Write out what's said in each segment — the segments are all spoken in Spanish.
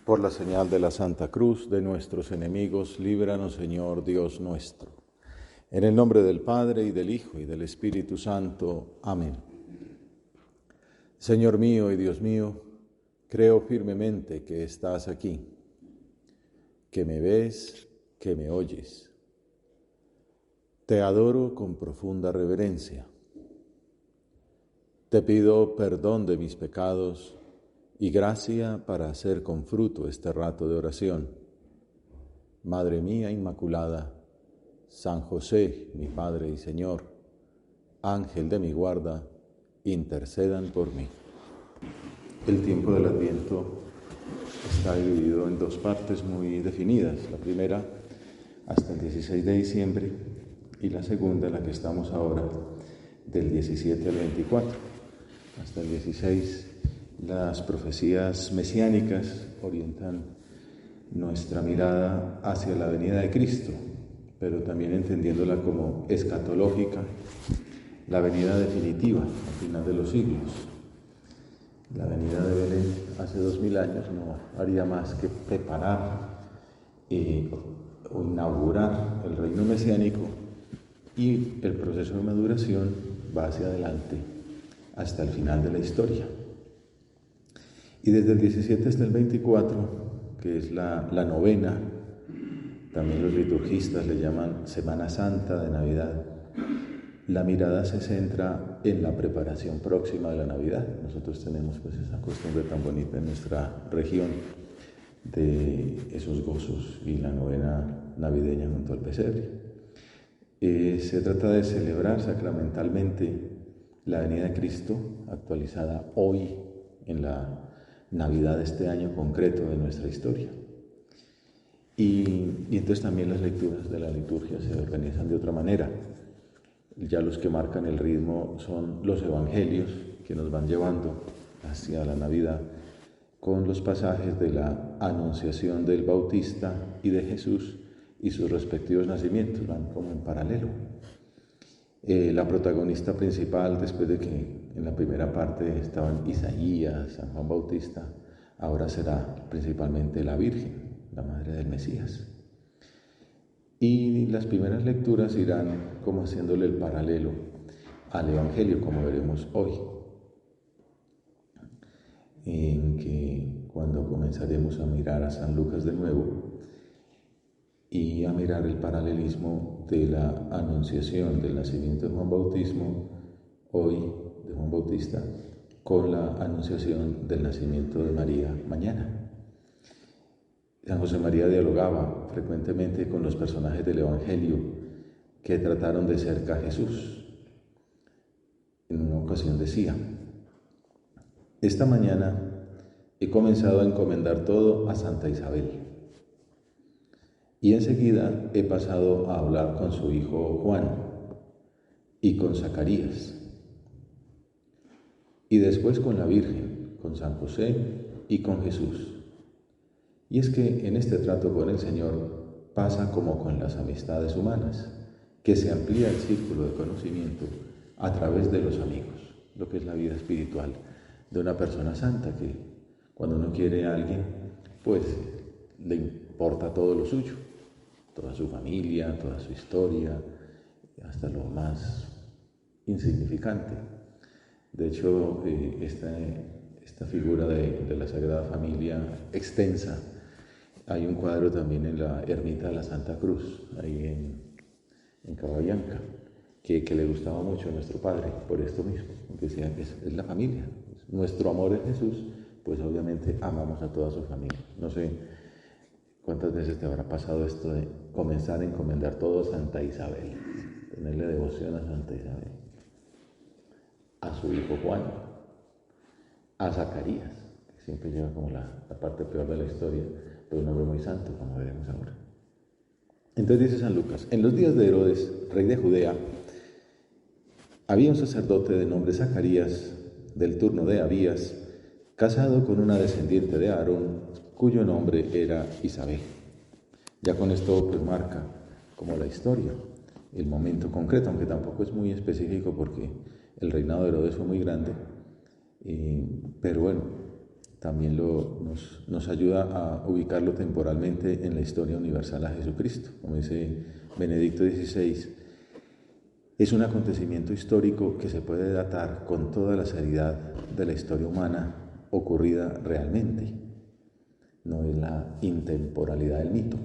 Por la señal de la Santa Cruz de nuestros enemigos, líbranos, Señor Dios nuestro. En el nombre del Padre, y del Hijo, y del Espíritu Santo. Amén. Señor mío y Dios mío, creo firmemente que estás aquí, que me ves, que me oyes. Te adoro con profunda reverencia. Te pido perdón de mis pecados y gracia para hacer con fruto este rato de oración. Madre mía Inmaculada, San José, mi Padre y Señor, Ángel de mi guarda, intercedan por mí. El tiempo del Adviento está dividido en dos partes muy definidas. La primera, hasta el 16 de diciembre, y la segunda, la que estamos ahora, del 17 al 24. Hasta el 16, las profecías mesiánicas orientan nuestra mirada hacia la venida de Cristo, pero también entendiéndola como escatológica, la venida definitiva al final de los siglos. La venida de Belén hace 2000 años no haría más que preparar o inaugurar el reino mesiánico, y el proceso de maduración va hacia adelante hasta el final de la historia. Y desde el 17 hasta el 24, que es la novena, también los liturgistas le llaman Semana Santa de Navidad, la mirada se centra en la preparación próxima de la Navidad. Nosotros tenemos pues esa costumbre tan bonita en nuestra región de esos gozos y la novena navideña junto al pesebre. Se trata de celebrar sacramentalmente la venida de Cristo, actualizada hoy en la Navidad de este año concreto de nuestra historia. Y entonces también las lecturas de la liturgia se organizan de otra manera. Ya los que marcan el ritmo son los evangelios que nos van llevando hacia la Navidad con los pasajes de la anunciación del Bautista y de Jesús y sus respectivos nacimientos, van como en paralelo. La protagonista principal, después de que en la primera parte estaban Isaías, San Juan Bautista, ahora será principalmente la Virgen, la Madre del Mesías. Y las primeras lecturas irán como haciéndole el paralelo al Evangelio, como veremos hoy, en que cuando comenzaremos a mirar a San Lucas de nuevo y a mirar el paralelismo de la anunciación del nacimiento de Juan Bautista, con la anunciación del nacimiento de María mañana. San José María dialogaba frecuentemente con los personajes del Evangelio que trataron de cerca a Jesús. En una ocasión decía: esta mañana he comenzado a encomendar todo a Santa Isabel, y enseguida he pasado a hablar con su hijo Juan y con Zacarías, y después con la Virgen, con San José y con Jesús. Y es que en este trato con el Señor pasa como con las amistades humanas, que se amplía el círculo de conocimiento a través de los amigos, lo que es la vida espiritual de una persona santa, que cuando uno quiere a alguien, pues le importa todo lo suyo, toda su familia, toda su historia, hasta lo más insignificante. De hecho, esta figura de la Sagrada Familia extensa, hay un cuadro también en la ermita de la Santa Cruz, ahí en Caballanca, que le gustaba mucho a nuestro padre, por esto mismo, porque decía que es la familia. Nuestro amor es Jesús, pues obviamente amamos a toda su familia. No sé cuántas veces te habrá pasado esto de comenzar a encomendar todo a Santa Isabel, tenerle devoción a Santa Isabel, a su hijo Juan, a Zacarías, que siempre lleva como la parte peor de la historia, pero un hombre muy santo, como veremos ahora. Entonces dice San Lucas: en los días de Herodes, rey de Judea, había un sacerdote de nombre Zacarías, del turno de Abías, casado con una descendiente de Aarón, cuyo nombre era Isabel. Ya con esto pues marca como la historia, el momento concreto, aunque tampoco es muy específico porque el reinado de Herodes fue muy grande, pero bueno, también nos ayuda a ubicarlo temporalmente en la historia universal a Jesucristo. Como dice Benedicto XVI, es un acontecimiento histórico que se puede datar con toda la seriedad de la historia humana ocurrida realmente. No es la intemporalidad del mito.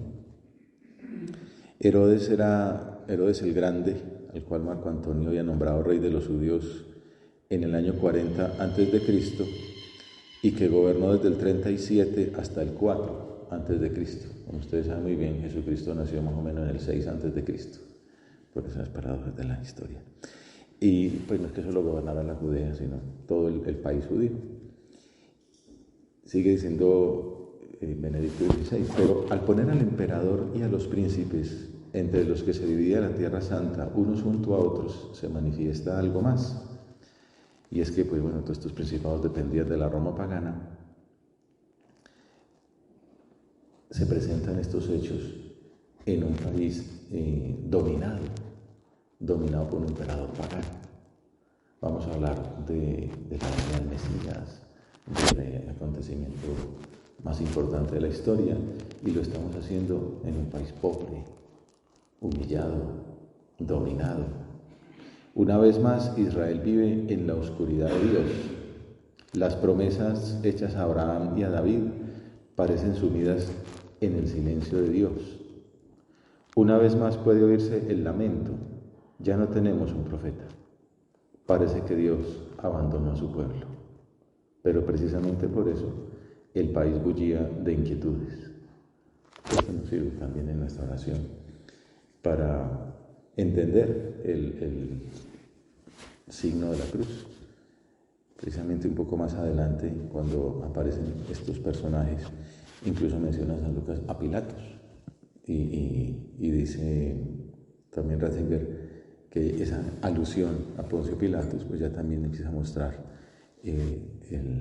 Herodes era Herodes el Grande, al cual Marco Antonio había nombrado rey de los judíos en el año 40 a.C., y que gobernó desde el 37 hasta el 4 a.C. Como ustedes saben muy bien, Jesucristo nació más o menos en el 6 a.C., por esas paradojas de la historia. Y pues no es que solo gobernara la Judea, sino todo el país judío. Sigue diciendo Benedicto XVI, pero al poner al emperador y a los príncipes entre los que se dividía la Tierra Santa, unos junto a otros, se manifiesta algo más. Y es que, pues bueno, todos estos principados dependían de la Roma pagana. Se presentan estos hechos en un país dominado por un emperador pagano. Vamos a hablar de la venida del Mesías, del acontecimiento más importante de la historia, y lo estamos haciendo en un país pobre, humillado, dominado. Una vez más, Israel vive en la oscuridad de Dios. Las promesas hechas a Abraham y a David parecen sumidas en el silencio de Dios. Una vez más puede oírse el lamento. Ya no tenemos un profeta. Parece que Dios abandonó a su pueblo. Pero precisamente por eso el país bullía de inquietudes. Esto nos sirve también en nuestra oración para entender el signo de la cruz. Precisamente un poco más adelante, cuando aparecen estos personajes, incluso menciona a San Lucas a Pilatos. Y dice también Ratzinger que esa alusión a Poncio Pilatos pues ya también empieza a mostrar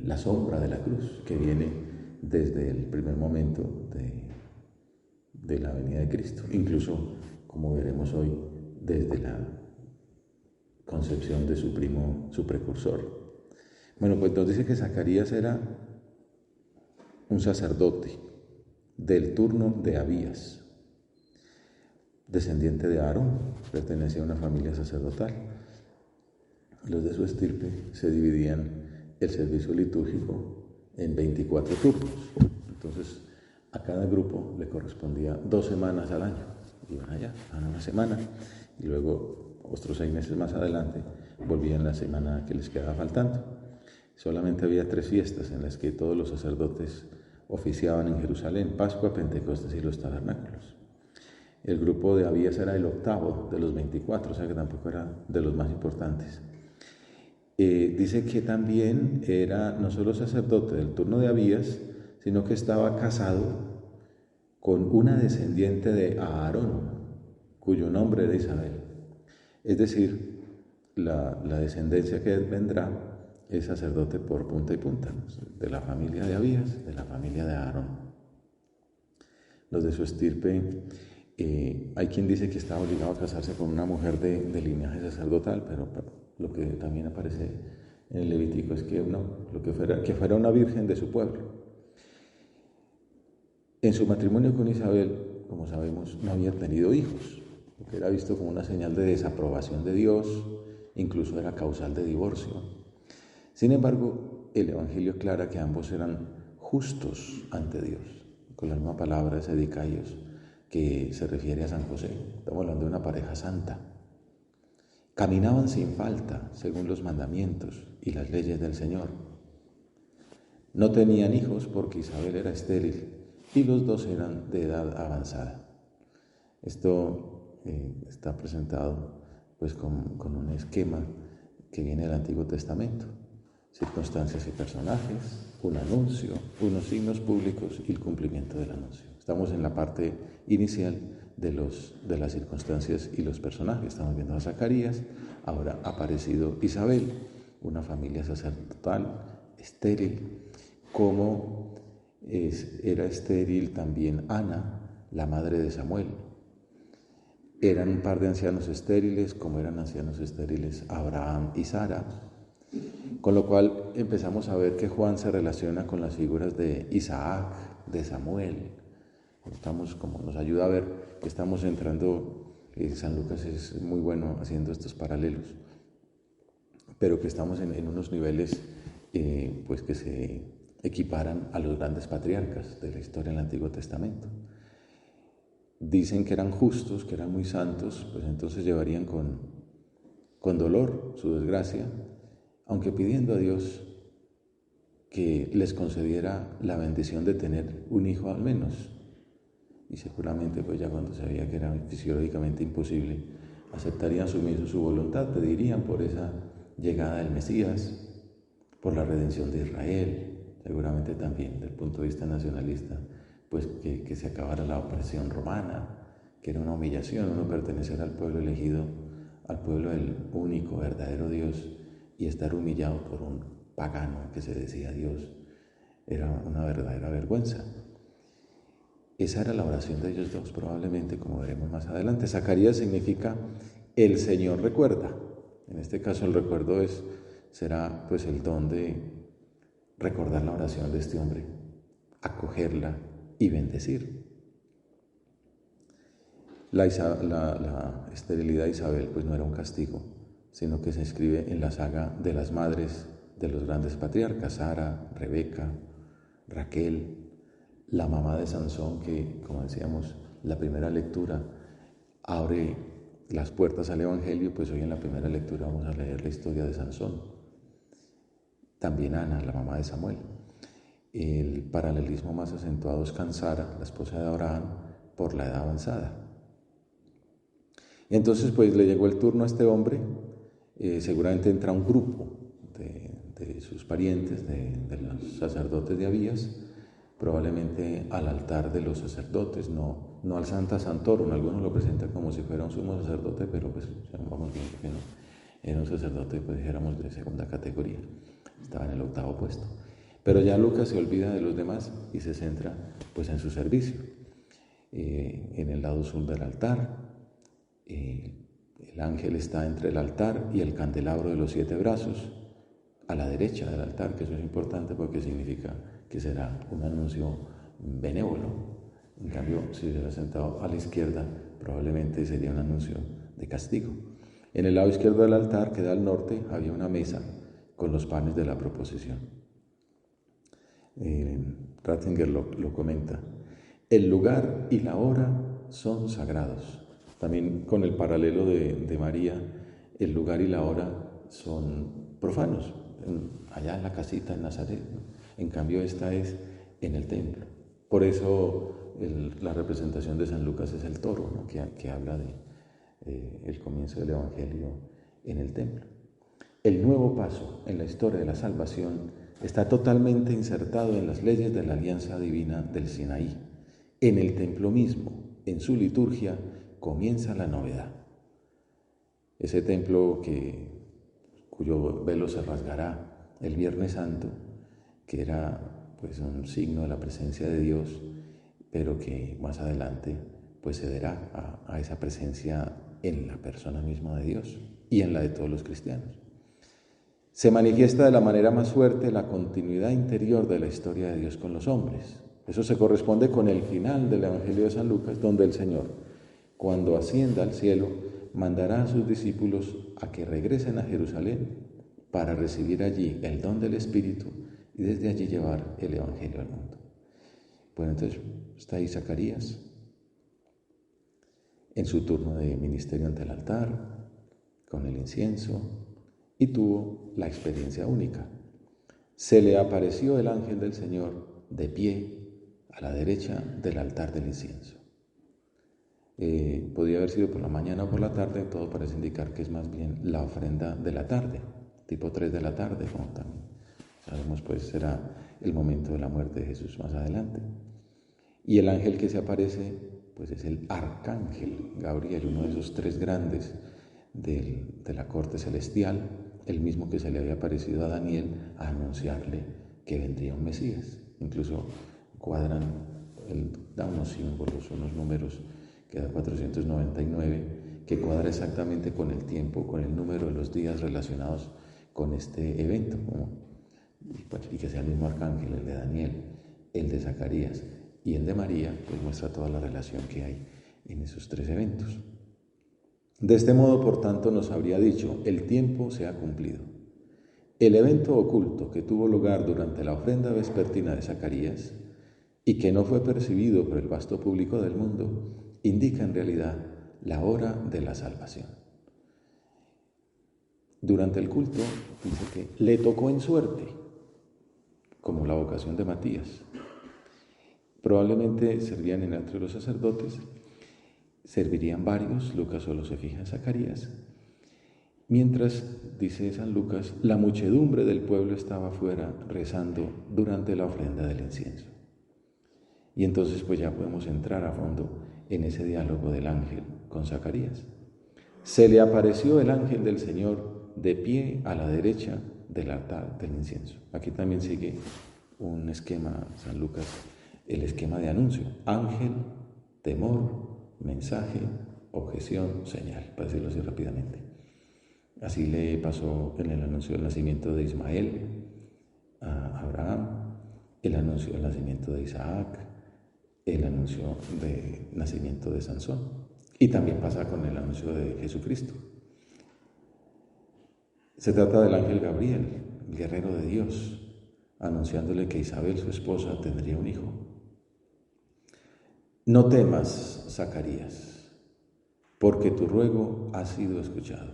la sombra de la cruz que viene desde el primer momento de la venida de Cristo, incluso, como veremos hoy, desde la concepción de su primo, su precursor. Bueno, pues nos dice que Zacarías era un sacerdote del turno de Abías, descendiente de Aarón, pertenecía a una familia sacerdotal. Los de su estirpe se dividían el servicio litúrgico en 24 turnos. Entonces, a cada grupo le correspondía 2 semanas al año. Iban allá, iban una semana, y luego, otros 6 meses más adelante, volvían la semana que les quedaba faltando. Solamente había 3 fiestas en las que todos los sacerdotes oficiaban en Jerusalén: Pascua, Pentecostés y los tabernáculos. El grupo de Abías era el 8º de los 24, o sea que tampoco era de los más importantes. Dice que también era no solo sacerdote del turno de Abías, sino que estaba casado con una descendiente de Aarón, cuyo nombre era Isabel. Es decir, la descendencia que vendrá es sacerdote por punta y punta, ¿no? De la familia de Abías, de la familia de Aarón. Los de su estirpe, hay quien dice que estaba obligado a casarse con una mujer de linaje sacerdotal, pero lo que también aparece en el Levítico es que no, que fuera una virgen de su pueblo. En su matrimonio con Isabel, como sabemos, no había tenido hijos, lo que era visto como una señal de desaprobación de Dios, incluso era causal de divorcio. Sin embargo, el Evangelio aclara que ambos eran justos ante Dios, con la misma palabra de Sedicaios, que se refiere a San José. Estamos hablando de una pareja santa. Caminaban sin falta, según los mandamientos y las leyes del Señor. No tenían hijos porque Isabel era estéril y los dos eran de edad avanzada. Esto está presentado pues con un esquema que viene del Antiguo Testamento: circunstancias y personajes, un anuncio, unos signos públicos y el cumplimiento del anuncio. Estamos en la parte inicial de las circunstancias y los personajes. Estamos viendo a Zacarías, ahora ha aparecido Isabel, una familia sacerdotal, estéril, como era estéril también Ana, la madre de Samuel. Eran un par de ancianos estériles, como eran ancianos estériles Abraham y Sara. Con lo cual empezamos a ver que Juan se relaciona con las figuras de Isaac, de Samuel. Como nos ayuda a ver que estamos entrando, San Lucas es muy bueno haciendo estos paralelos, pero que estamos en unos niveles pues que se equiparan a los grandes patriarcas de la historia del Antiguo Testamento. Dicen que eran justos, que eran muy santos, pues entonces llevarían con dolor su desgracia, aunque pidiendo a Dios que les concediera la bendición de tener un hijo al menos. Y seguramente pues ya cuando sabía que era fisiológicamente imposible, aceptarían sumiso su voluntad, pedirían por esa llegada del Mesías, por la redención de Israel, seguramente también desde el punto de vista nacionalista, pues que se acabara la opresión romana, que era una humillación uno pertenecer al pueblo elegido, al pueblo del único, verdadero Dios, y estar humillado por un pagano que se decía Dios, era una verdadera vergüenza. Esa era la oración de ellos dos, probablemente, como veremos más adelante. Zacarías significa el Señor recuerda. En este caso el recuerdo será pues el don de recordar la oración de este hombre, acogerla y bendecir. La esterilidad de Isabel pues no era un castigo, sino que se inscribe en la saga de las madres de los grandes patriarcas, Sara, Rebeca, Raquel, la mamá de Sansón, que, como decíamos, la primera lectura abre las puertas al Evangelio, pues hoy en la primera lectura vamos a leer la historia de Sansón. También Ana, la mamá de Samuel. El paralelismo más acentuado es con Sara, la esposa de Abraham, por la edad avanzada. Entonces, pues le llegó el turno a este hombre, seguramente entra un grupo de sus parientes, de los sacerdotes de Abías, probablemente al altar de los sacerdotes, no al Santa Santorum. Algunos lo presentan como si fuera un sumo sacerdote, pero pues vamos viendo que no, era un sacerdote, pues dijéramos, de segunda categoría, estaba en el 8º puesto. Pero ya Lucas se olvida de los demás y se centra pues en su servicio. En el lado sur del altar, el ángel está entre el altar y el candelabro de los 7 brazos, a la derecha del altar, que eso es importante porque significa que será un anuncio benévolo. En cambio, si hubiera sentado a la izquierda, probablemente sería un anuncio de castigo. En el lado izquierdo del altar, que da al norte, había una mesa con los panes de la proposición. Ratzinger lo comenta. El lugar y la hora son sagrados. También con el paralelo de María, el lugar y la hora son profanos, allá en la casita en Nazaret, ¿no? En cambio esta es en el templo. Por eso la representación de San Lucas es el toro, ¿no? que habla de el comienzo del Evangelio en el templo. El nuevo paso en la historia de la salvación está totalmente insertado en las leyes de la alianza divina del Sinaí. En el templo mismo, en su liturgia, comienza la novedad. Ese templo cuyo velo se rasgará el Viernes Santo, que era pues un signo de la presencia de Dios, pero que más adelante pues cederá a esa presencia en la persona misma de Dios y en la de todos los cristianos. Se manifiesta de la manera más fuerte la continuidad interior de la historia de Dios con los hombres. Eso se corresponde con el final del Evangelio de San Lucas, donde el Señor, cuando ascienda al cielo, mandará a sus discípulos a que regresen a Jerusalén para recibir allí el don del Espíritu y desde allí llevar el Evangelio al mundo. Bueno, entonces está ahí Zacarías en su turno de ministerio ante el altar, con el incienso, y tuvo la experiencia única. Se le apareció el ángel del Señor de pie a la derecha del altar del incienso. Podía haber sido por la mañana o por la tarde, todo parece indicar que es más bien la ofrenda de la tarde, tipo 3 de la tarde, como también sabemos, pues será el momento de la muerte de Jesús más adelante. Y el ángel que se aparece, pues es el arcángel Gabriel, uno de esos 3 grandes de la corte celestial, el mismo que se le había aparecido a Daniel a anunciarle que vendría un Mesías. Incluso cuadran, da unos símbolos, unos números, que da 499, que cuadra exactamente con el tiempo, con el número de los días relacionados con este evento, y que sea el mismo arcángel, el de Daniel, el de Zacarías y el de María, pues muestra toda la relación que hay en esos tres eventos. De este modo, por tanto, nos habría dicho, el tiempo se ha cumplido. El evento oculto que tuvo lugar durante la ofrenda vespertina de Zacarías y que no fue percibido por el vasto público del mundo, indica en realidad la hora de la salvación. Durante el culto dice que le tocó en suerte, como la vocación de Matías. Probablemente servían entre los sacerdotes, servirían varios, Lucas solo se fija en Zacarías, mientras, dice San Lucas, la muchedumbre del pueblo estaba afuera rezando durante la ofrenda del incienso. Y entonces pues ya podemos entrar a fondo en ese diálogo del ángel con Zacarías. Se le apareció el ángel del Señor de pie a la derecha del altar del incienso. Aquí también sigue un esquema, San Lucas, el esquema de anuncio. Ángel, temor, mensaje, objeción, señal, para decirlo así rápidamente. Así le pasó en el anuncio del nacimiento de Ismael a Abraham, el anuncio del nacimiento de Isaac, el anuncio del nacimiento de Sansón. Y también pasa con el anuncio de Jesucristo. Se trata del ángel Gabriel, el guerrero de Dios, anunciándole que Isabel, su esposa, tendría un hijo. No temas, Zacarías, porque tu ruego ha sido escuchado.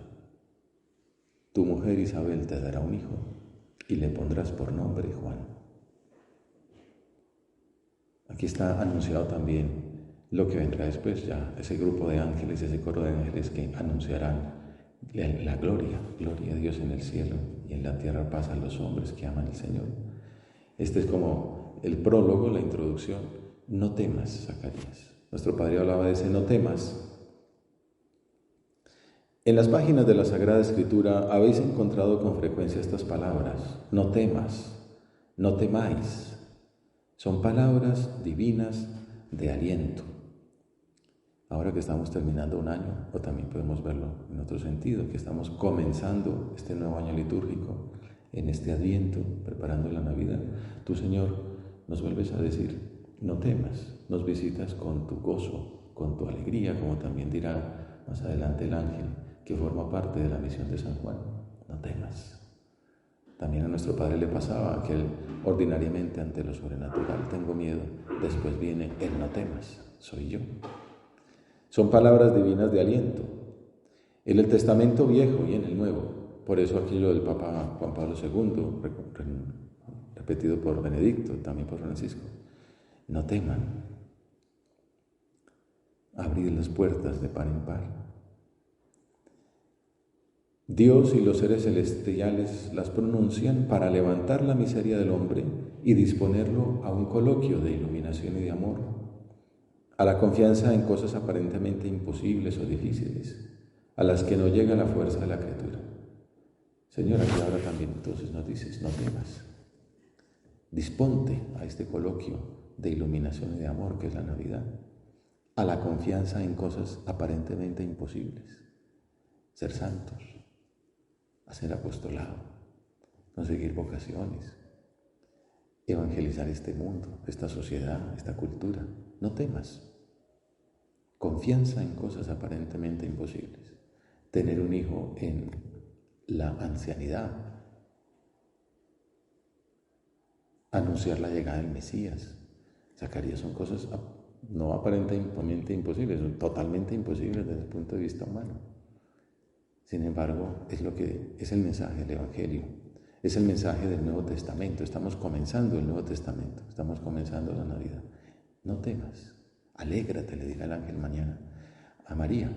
Tu mujer Isabel te dará un hijo y le pondrás por nombre Juan. Aquí está anunciado también lo que vendrá después, ya ese grupo de ángeles, ese coro de ángeles que anunciarán la gloria a Dios en el cielo y en la tierra paz a los hombres que aman al Señor. Este es como el prólogo, la introducción. No temas, Zacarías. Nuestro Padre hablaba de ese no temas. En las páginas de la Sagrada Escritura habéis encontrado con frecuencia estas palabras. No temas, no temáis. Son palabras divinas de aliento. Ahora que estamos terminando un año, o también podemos verlo en otro sentido, que estamos comenzando este nuevo año litúrgico, en este Adviento, preparando la Navidad, tú, Señor, nos vuelves a decir, no temas, nos visitas con tu gozo, con tu alegría, como también dirá más adelante el ángel, que forma parte de la misión de San Juan, no temas. También a nuestro Padre le pasaba que él ordinariamente ante lo sobrenatural tengo miedo, después viene el no temas, soy yo. Son palabras divinas de aliento. En el Testamento Viejo y en el Nuevo, por eso aquello del Papa Juan Pablo II, repetido por Benedicto, también por Francisco, no teman, abrid las puertas de par en par. Dios y los seres celestiales las pronuncian para levantar la miseria del hombre y disponerlo a un coloquio de iluminación y de amor, a la confianza en cosas aparentemente imposibles o difíciles, a las que no llega la fuerza de la criatura. Señor, aquí ahora también entonces nos dices, no temas, disponte a este coloquio de iluminación y de amor que es la Navidad, a la confianza en cosas aparentemente imposibles, ser santos, hacer apostolado, conseguir vocaciones, evangelizar este mundo, esta sociedad, esta cultura. No temas. Confianza en cosas aparentemente imposibles. Tener un hijo en la ancianidad. Anunciar la llegada del Mesías. Zacarías son cosas no aparentemente imposibles, son totalmente imposibles desde el punto de vista humano. Sin embargo, es lo que es el mensaje del Evangelio, es el mensaje del Nuevo Testamento. Estamos comenzando el Nuevo Testamento, estamos comenzando la Navidad. No temas, alégrate, le dirá el ángel mañana a María.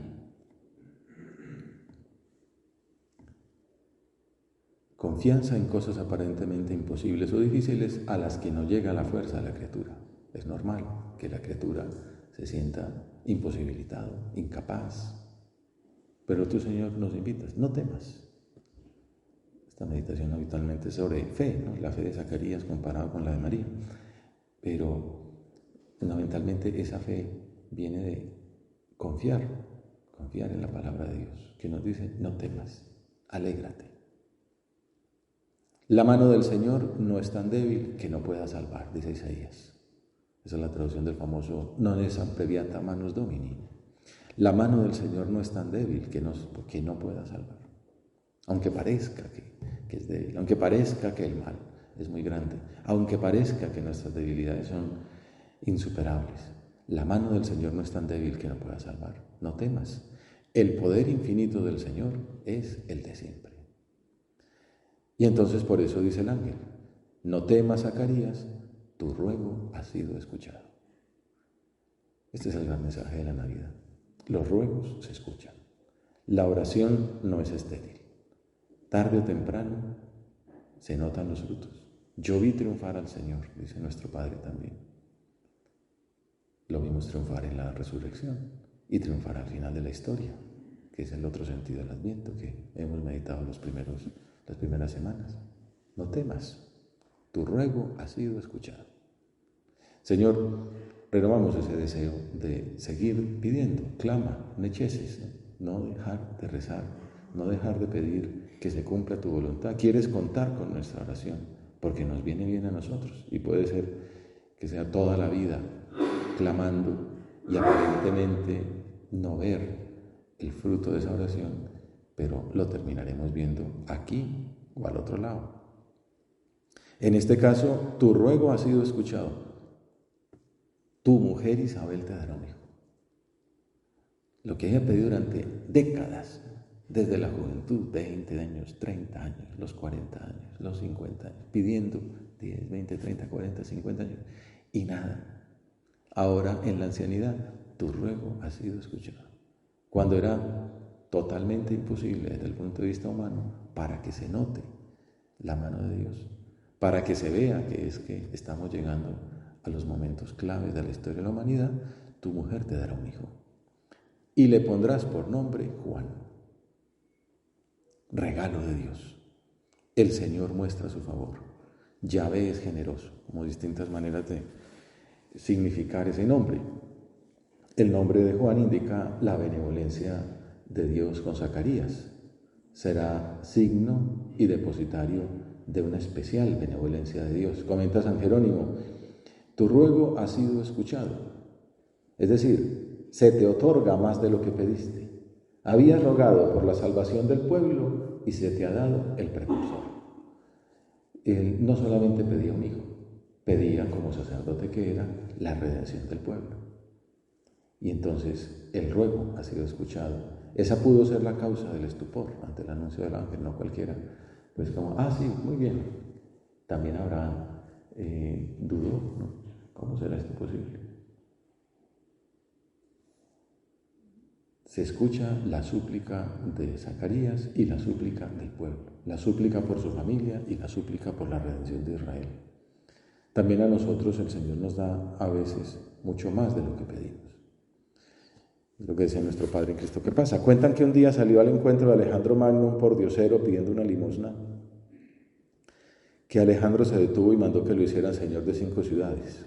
Confianza en cosas aparentemente imposibles o difíciles a las que no llega la fuerza de la criatura. Es normal que la criatura se sienta imposibilitado, incapaz. Pero tú, Señor, nos invitas, no temas. Esta meditación habitualmente es sobre fe, ¿no? La fe de Zacarías comparada con la de María. Pero fundamentalmente esa fe viene de confiar en la palabra de Dios, que nos dice, no temas, alégrate. La mano del Señor no es tan débil que no pueda salvar, dice Isaías. Esa es la traducción del famoso non es previata manus Domini. La mano del Señor no es tan débil que no pueda salvar. Aunque parezca que es débil, aunque parezca que el mal es muy grande, aunque parezca que nuestras debilidades son insuperables, la mano del Señor no es tan débil que no pueda salvar. No temas. El poder infinito del Señor es el de siempre. Y entonces por eso dice el ángel, no temas, Zacarías, tu ruego ha sido escuchado. Este es el gran mensaje de la Navidad. Los ruegos se escuchan. La oración no es estéril. Tarde o temprano se notan los frutos. Yo vi triunfar al Señor, dice nuestro Padre también. Lo vimos triunfar en la resurrección y triunfar al final de la historia, que es el otro sentido del Adviento que hemos meditado las primeras semanas. No temas, tu ruego ha sido escuchado. Señor, renovamos ese deseo de seguir pidiendo, clama, necheses, no dejar de rezar, no dejar de pedir que se cumpla tu voluntad. Quieres contar con nuestra oración, porque nos viene bien a nosotros, y puede ser que sea toda la vida clamando y aparentemente no ver el fruto de esa oración, pero lo terminaremos viendo aquí o al otro lado. En este caso, tu ruego ha sido escuchado. Tu mujer Isabel te dará un hijo. Lo que ella pedido durante décadas, desde la juventud, 20 años, 30 años, los 40 años, los 50 años, pidiendo 10, 20, 30, 40, 50 años, y nada. Ahora, en la ancianidad, tu ruego ha sido escuchado. Cuando era totalmente imposible desde el punto de vista humano, para que se note la mano de Dios, para que se vea que estamos llegando a los momentos claves de la historia de la humanidad, tu mujer te dará un hijo. Y le pondrás por nombre Juan. Regalo de Dios. El Señor muestra su favor. Yahvé es generoso, como distintas maneras de significar ese nombre. El nombre de Juan indica la benevolencia de Dios con Zacarías. Será signo y depositario de una especial benevolencia de Dios. Comenta San Jerónimo, tu ruego ha sido escuchado. Es decir, se te otorga más de lo que pediste. Habías rogado por la salvación del pueblo y se te ha dado el precursor. Él no solamente pedía un hijo, pedía como sacerdote que era la redención del pueblo. Y entonces el ruego ha sido escuchado. Esa pudo ser la causa del estupor ante el anuncio del ángel, no cualquiera. Pues como, sí, muy bien. También Abraham dudó, ¿no? ¿Cómo será esto posible? Se escucha la súplica de Zacarías y la súplica del pueblo, la súplica por su familia y la súplica por la redención de Israel. También a nosotros el Señor nos da a veces mucho más de lo que pedimos. Es lo que decía nuestro Padre en Cristo. ¿Qué pasa? Cuentan que un día salió al encuentro de Alejandro Magno, un pordiosero, pidiendo una limosna, que Alejandro se detuvo y mandó que lo hicieran señor de 5 ciudades.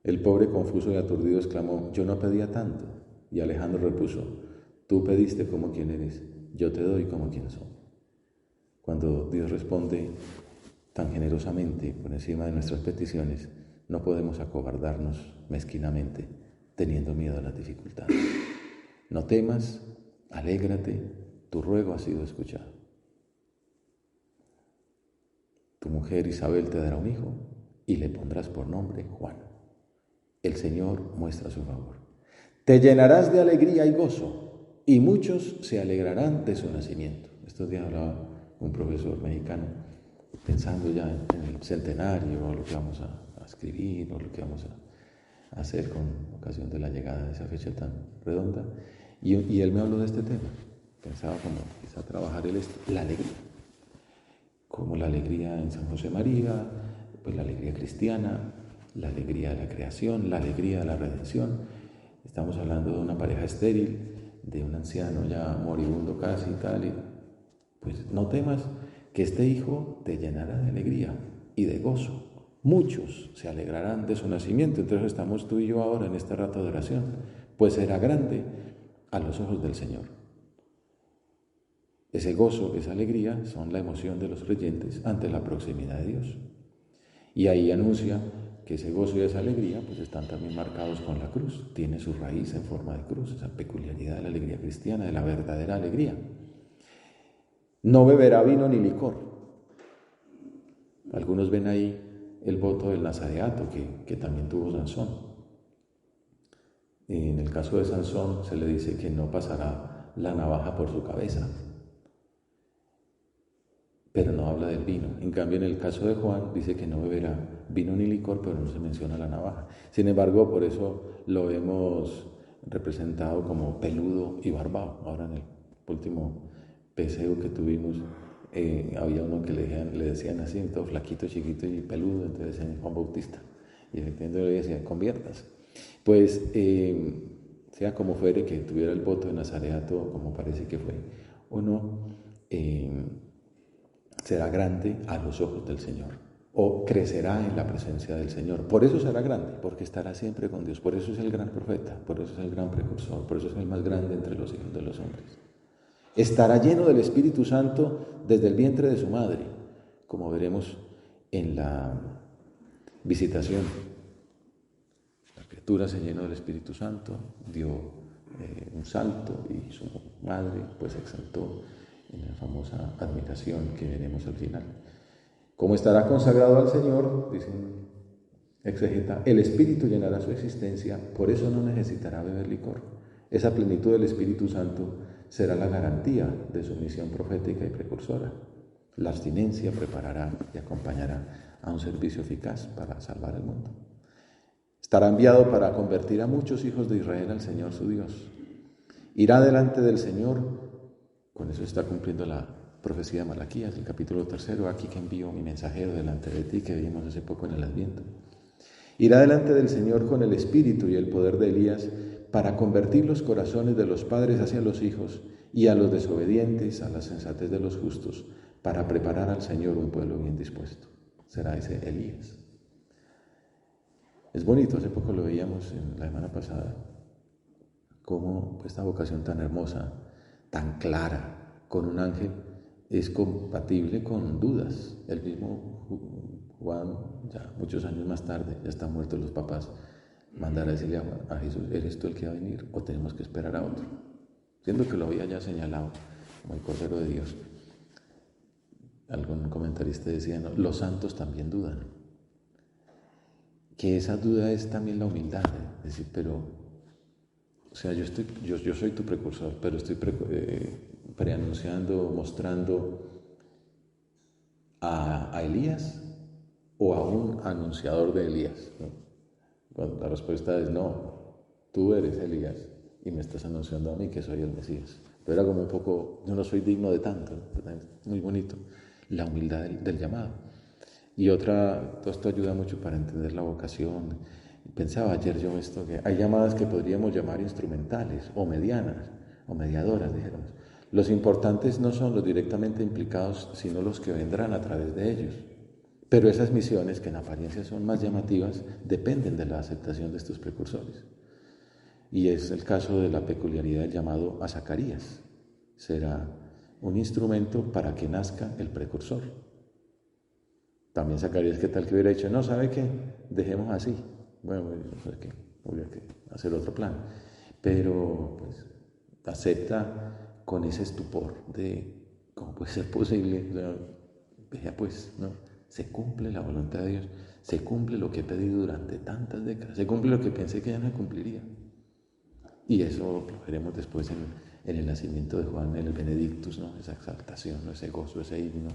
El pobre, confuso y aturdido, exclamó, yo no pedía tanto. Y Alejandro repuso, tú pediste como quien eres, yo te doy como quien soy. Cuando Dios responde tan generosamente por encima de nuestras peticiones, no podemos acobardarnos mezquinamente, teniendo miedo a las dificultades. No temas, alégrate, tu ruego ha sido escuchado. Tu mujer Isabel te dará un hijo y le pondrás por nombre Juan. El Señor muestra su favor. Te llenarás de alegría y gozo, y muchos se alegrarán de su nacimiento. Estos días hablaba un profesor mexicano, pensando ya en el centenario, o lo que vamos a escribir, o lo que vamos a hacer con ocasión de la llegada de esa fecha tan redonda, y él me habló de este tema. Pensaba como quizá trabajar la alegría, como la alegría en San José María, pues la alegría cristiana, la alegría de la creación, la alegría de la redención. Estamos hablando de una pareja estéril, de un anciano ya moribundo casi y tal, y pues no temas que este hijo te llenará de alegría y de gozo. Muchos se alegrarán de su nacimiento. Entonces estamos tú y yo ahora en este rato de oración, pues será grande a los ojos del Señor. Ese gozo, esa alegría son la emoción de los creyentes ante la proximidad de Dios. Y ahí anuncia que ese gozo y esa alegría pues están también marcados con la cruz. Tiene su raíz en forma de cruz, esa peculiaridad de la alegría cristiana, de la verdadera alegría. No beberá vino ni licor. Algunos ven ahí el voto del nazareato que también tuvo Sansón. En el caso de Sansón se le dice que no pasará la navaja por su cabeza, pero no habla del vino. En cambio, en el caso de Juan dice que no beberá vino ni licor, pero no se menciona la navaja. Sin embargo, por eso lo vemos representado como peludo y barbado. Ahora en el último peseo que tuvimos, había uno que le decían así, todo flaquito, chiquito y peludo, entonces en Juan Bautista. Y efectivamente le decía, conviertas. Pues, sea como fuere que tuviera el voto de nazareato, como parece que fue, o no, será grande a los ojos del Señor, o crecerá en la presencia del Señor. Por eso será grande, porque estará siempre con Dios. Por eso es el gran profeta, por eso es el gran precursor, por eso es el más grande entre los hijos de los hombres. Estará lleno del Espíritu Santo desde el vientre de su madre, como veremos en la visitación. La criatura se llenó del Espíritu Santo, dio un salto y su madre pues exaltó en la famosa admiración que veremos al final. Como estará consagrado al Señor, dice un exégeta, el Espíritu llenará su existencia, por eso no necesitará beber licor. Esa plenitud del Espíritu Santo será la garantía de su misión profética y precursora. La abstinencia preparará y acompañará a un servicio eficaz para salvar el mundo. Estará enviado para convertir a muchos hijos de Israel al Señor su Dios. Irá delante del Señor. Con eso está cumpliendo la profecía de Malaquías, el capítulo 3, aquí que envío mi mensajero delante de ti, que vimos hace poco en el Adviento. Irá delante del Señor con el espíritu y el poder de Elías para convertir los corazones de los padres hacia los hijos y a los desobedientes a la sensatez de los justos, para preparar al Señor un pueblo bien dispuesto. Será ese Elías. Es bonito, hace poco lo veíamos en la semana pasada, cómo esta vocación tan hermosa, tan clara, con un ángel, es compatible con dudas. El mismo Juan, ya muchos años más tarde, ya están muertos los papás, mandará a decirle a Jesús, ¿eres tú el que va a venir o tenemos que esperar a otro? Siendo que lo había ya señalado como el Cordero de Dios. Algún comentarista decía, no, los santos también dudan. Que esa duda es también la humildad, es decir, pero... O sea, yo soy tu precursor, pero estoy preanunciando, mostrando a Elías o a un anunciador de Elías, ¿no? Cuando la respuesta es no, tú eres Elías y me estás anunciando a mí que soy el Mesías. Pero era como un poco, yo no soy digno de tanto, ¿verdad? Muy bonito, la humildad del llamado. Y todo esto ayuda mucho para entender la vocación. Pensaba ayer yo esto, que hay llamadas que podríamos llamar instrumentales o medianas o mediadoras, dijéramos. Los importantes no son los directamente implicados, sino los que vendrán a través de ellos. Pero esas misiones, que en apariencia son más llamativas, dependen de la aceptación de estos precursores. Y es el caso de la peculiaridad del llamado a Zacarías. Será un instrumento para que nazca el precursor. También Zacarías, ¿qué tal que hubiera dicho? No, ¿sabe qué? Dejemos así. Bueno, habría que hacer otro plan. Pero, pues, acepta con ese estupor de cómo puede ser posible. Vea, pues, ¿no? Se cumple la voluntad de Dios. Se cumple lo que he pedido durante tantas décadas. Se cumple lo que pensé que ya no se cumpliría. Y eso lo veremos después en el nacimiento de Juan, en el Benedictus, ¿no? Esa exaltación, ¿no? Ese gozo, ese himno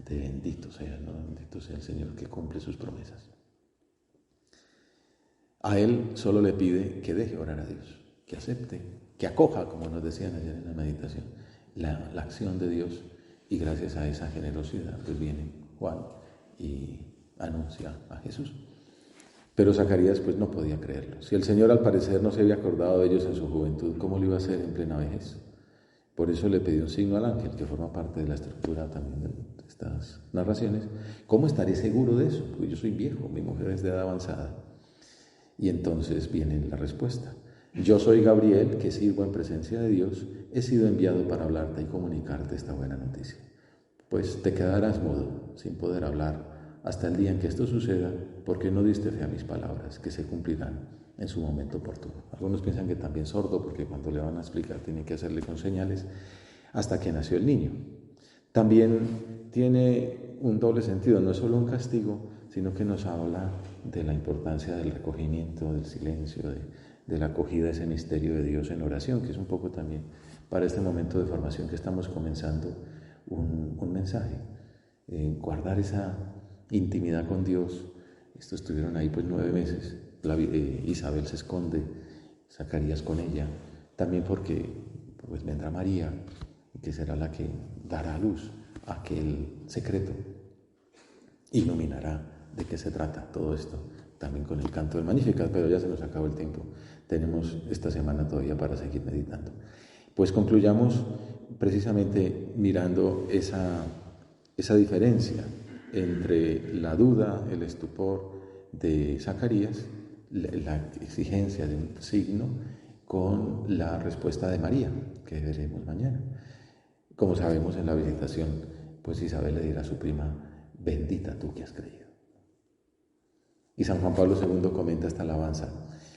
de bendito sea, ¿no? Bendito sea el Señor que cumple sus promesas. A él solo le pide que deje orar a Dios, que acepte, que acoja, como nos decían ayer en la meditación, la acción de Dios, y gracias a esa generosidad pues viene Juan y anuncia a Jesús. Pero Zacarías pues no podía creerlo. Si el Señor al parecer no se había acordado de ellos en su juventud, ¿cómo lo iba a hacer en plena vejez? Por eso le pidió un signo al ángel, que forma parte de la estructura también de estas narraciones. ¿Cómo estaré seguro de eso? Porque yo soy viejo, mi mujer es de edad avanzada. Y entonces viene la respuesta. Yo soy Gabriel, que sirvo en presencia de Dios, he sido enviado para hablarte y comunicarte esta buena noticia. Pues te quedarás mudo, sin poder hablar, hasta el día en que esto suceda, porque no diste fe a mis palabras, que se cumplirán en su momento oportuno. Algunos piensan que también sordo, porque cuando le van a explicar tienen que hacerle con señales, hasta que nació el niño. También tiene un doble sentido, no es solo un castigo, sino que nos habla de la importancia del recogimiento, del silencio, de la acogida a ese misterio de Dios en oración, que es un poco también para este momento de formación que estamos comenzando un mensaje. Guardar esa intimidad con Dios. Estos estuvieron ahí pues 9 meses. Isabel se esconde, Zacarías con ella, también porque pues vendrá María, que será la que dará a luz aquel secreto, iluminará de qué se trata todo esto, también con el canto del Magnificat, pero ya se nos acabó el tiempo. Tenemos esta semana todavía para seguir meditando. Pues concluyamos precisamente mirando esa diferencia entre la duda, el estupor de Zacarías, la exigencia de un signo, con la respuesta de María, que veremos mañana. Como sabemos en la visitación, pues Isabel le dirá a su prima, bendita tú que has creído. Y San Juan Pablo II comenta esta alabanza.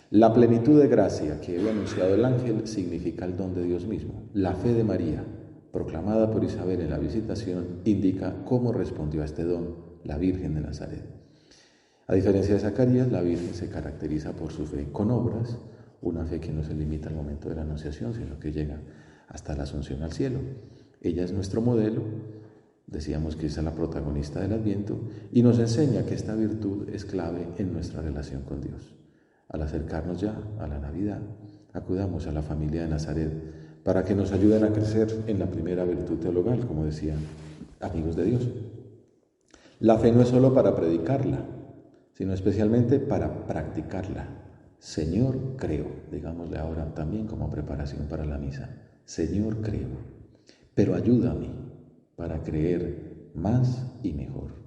La plenitud de gracia que había anunciado el ángel significa el don de Dios mismo. La fe de María, proclamada por Isabel en la visitación, indica cómo respondió a este don la Virgen de Nazaret. A diferencia de Zacarías, la Virgen se caracteriza por su fe con obras, una fe que no se limita al momento de la anunciación, sino que llega hasta la asunción al cielo. Ella es nuestro modelo, decíamos que es la protagonista del Adviento, y nos enseña que esta virtud es clave en nuestra relación con Dios. Al acercarnos ya a la Navidad, acudamos a la familia de Nazaret para que nos ayuden a crecer en la primera virtud teologal, como decían amigos de Dios. La fe no es solo para predicarla, sino especialmente para practicarla. Señor, creo, digámosle ahora también como preparación para la misa. Señor, creo, pero ayúdame para creer más y mejor.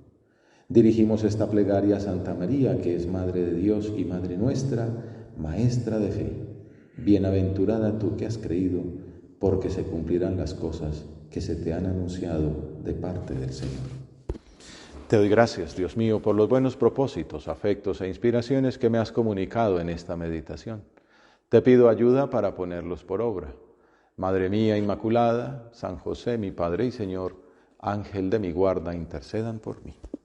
Dirigimos esta plegaria a Santa María, que es Madre de Dios y Madre nuestra, Maestra de fe. Bienaventurada tú que has creído, porque se cumplirán las cosas que se te han anunciado de parte del Señor. Te doy gracias, Dios mío, por los buenos propósitos, afectos e inspiraciones que me has comunicado en esta meditación. Te pido ayuda para ponerlos por obra. Madre mía Inmaculada, San José, mi Padre y Señor, Ángel de mi guarda, intercedan por mí.